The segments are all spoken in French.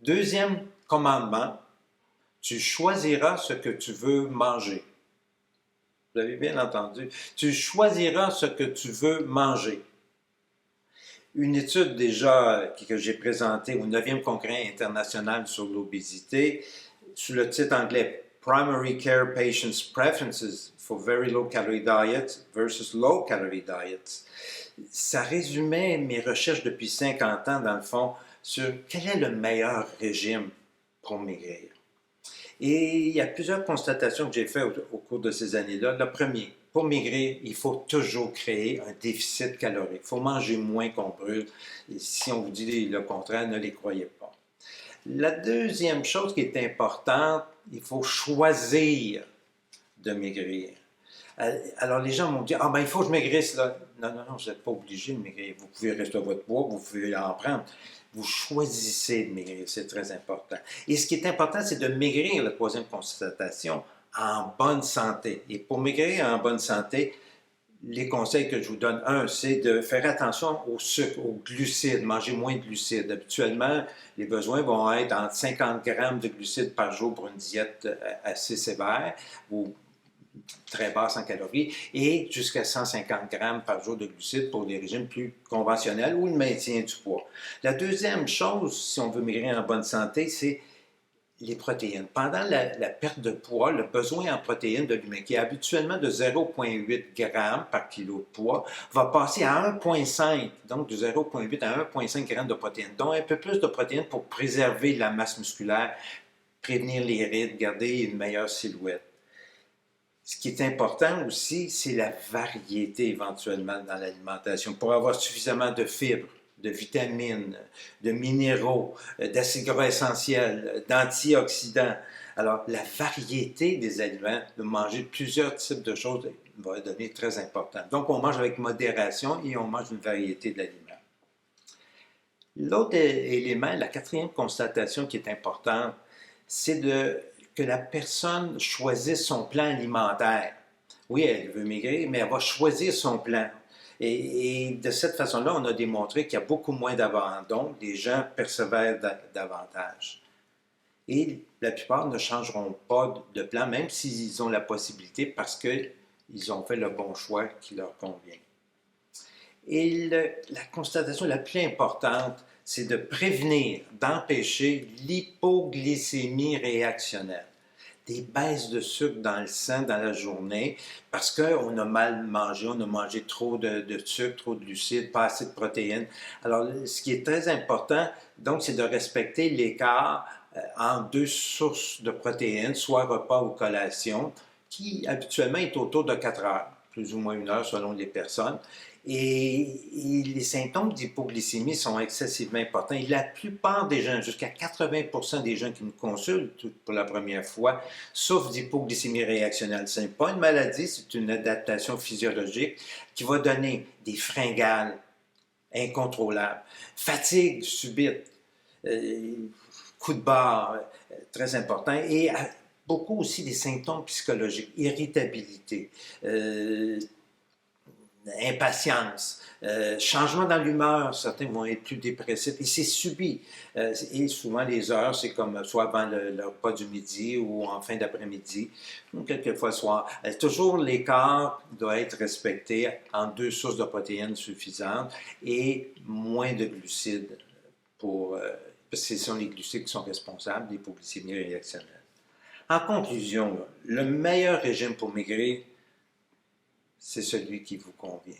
Deuxième commandement, tu choisiras ce que tu veux manger. Vous avez bien entendu. Tu choisiras ce que tu veux manger. Une étude déjà que j'ai présentée au 9e congrès international sur l'obésité, sous le titre anglais Primary Care Patients' Preferences for Very Low Calorie Diets versus Low Calorie Diets. Ça résumait mes recherches depuis 50 ans, dans le fond, sur quel est le meilleur régime pour maigrir. Et il y a plusieurs constatations que j'ai faites au cours de ces années-là. Le premier, pour maigrir, il faut toujours créer un déficit calorique. Il faut manger moins qu'on brûle. Et si on vous dit le contraire, ne les croyez pas. La deuxième chose qui est importante, il faut choisir de maigrir. Alors les gens m'ont dit, ah ben il faut que je maigrisse là. Non, non, non, vous n'êtes pas obligé de maigrir. Vous pouvez rester à votre poids, vous pouvez en prendre. Vous choisissez de maigrir, c'est très important. Et ce qui est important, c'est de maigrir, la troisième constatation, en bonne santé. Et pour maigrir en bonne santé, les conseils que je vous donne, un, c'est de faire attention au sucre, aux glucides, manger moins de glucides. Habituellement, les besoins vont être entre 50 grammes de glucides par jour pour une diète assez sévère, ou très basse en calories, et jusqu'à 150 grammes par jour de glucides pour des régimes plus conventionnels ou le maintien du poids. La deuxième chose, si on veut maigrir en bonne santé, c'est les protéines. Pendant la perte de poids, le besoin en protéines de l'humain, qui est habituellement de 0,8 g par kilo de poids, va passer à 1,5, donc de 0,8 à 1,5 g de protéines. Donc un peu plus de protéines pour préserver la masse musculaire, prévenir les rides, garder une meilleure silhouette. Ce qui est important aussi, c'est la variété éventuellement dans l'alimentation pour avoir suffisamment de fibres, de vitamines, de minéraux, d'acides gras essentiels, d'antioxydants. Alors, la variété des aliments, de manger plusieurs types de choses, va devenir très important. Donc, on mange avec modération et on mange une variété d'aliments. L'autre élément, la quatrième constatation qui est importante, c'est que la personne choisisse son plan alimentaire. Oui, elle veut maigrir, mais elle va choisir son plan. Et de cette façon-là, on a démontré qu'il y a beaucoup moins d'abandon, les gens persévèrent davantage. Et la plupart ne changeront pas de plan, même s'ils ont la possibilité, parce qu'ils ont fait le bon choix qui leur convient. Et la constatation la plus importante, c'est de prévenir, d'empêcher l'hypoglycémie réactionnelle. Des baisses de sucre dans le sang dans la journée parce qu'on a mal mangé, on a mangé trop de sucre, trop de glucides, pas assez de protéines. Alors, ce qui est très important, donc, c'est de respecter l'écart entre deux sources de protéines, soit repas ou collation, qui habituellement est autour de 4 heures, plus ou moins 1 heure selon les personnes. Et les symptômes d'hypoglycémie sont excessivement importants. Et la plupart des gens, jusqu'à 80% des gens qui nous consultent pour la première fois, souffrent d'hypoglycémie réactionnelle. Ce n'est pas une maladie, c'est une adaptation physiologique qui va donner des fringales incontrôlables, fatigue subite, coup de barre, très important, et beaucoup aussi des symptômes psychologiques, irritabilité, impatience, changement dans l'humeur, certains vont être plus dépressifs, et c'est subi. Et souvent, les heures, c'est comme soit avant le repas du midi ou en fin d'après-midi, ou quelquefois le soir. Toujours l'écart doit être respecté en deux sources de protéines suffisantes et moins de glucides, parce que ce sont les glucides qui sont responsables de l'hypoglycémie réactionnelle. En conclusion, le meilleur régime pour maigrir, c'est celui qui vous convient.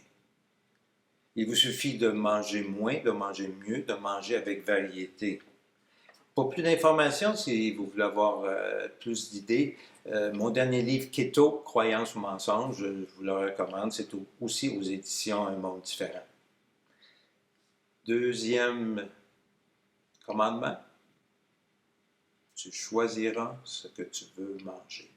Il vous suffit de manger moins, de manger mieux, de manger avec variété. Pour plus d'informations, si vous voulez avoir plus d'idées, mon dernier livre Keto, Croyances ou mensonges, je vous le recommande, c'est aussi aux éditions Un monde différent. Deuxième commandement, tu choisiras ce que tu veux manger.